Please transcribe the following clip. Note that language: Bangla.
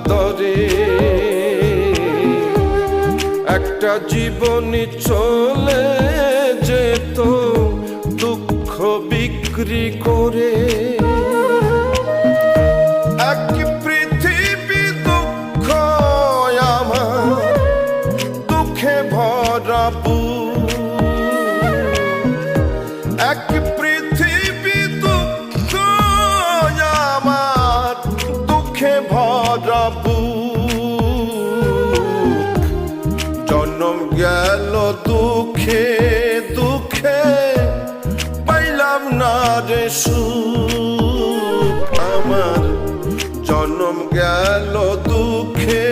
দরে একটা জীবনী চলে যেত দুঃখ বিক্রি করে। এক পৃথিবী দুঃখ আমার দুঃখে ভরা বুক, এক পৃথিবী দুঃখ আমার দুঃখে ভরা বুক। জন্ম গেল দুঃখে দুঃখে পাইলাম না রে সুখ, আমার জন্ম গেল দুঃখে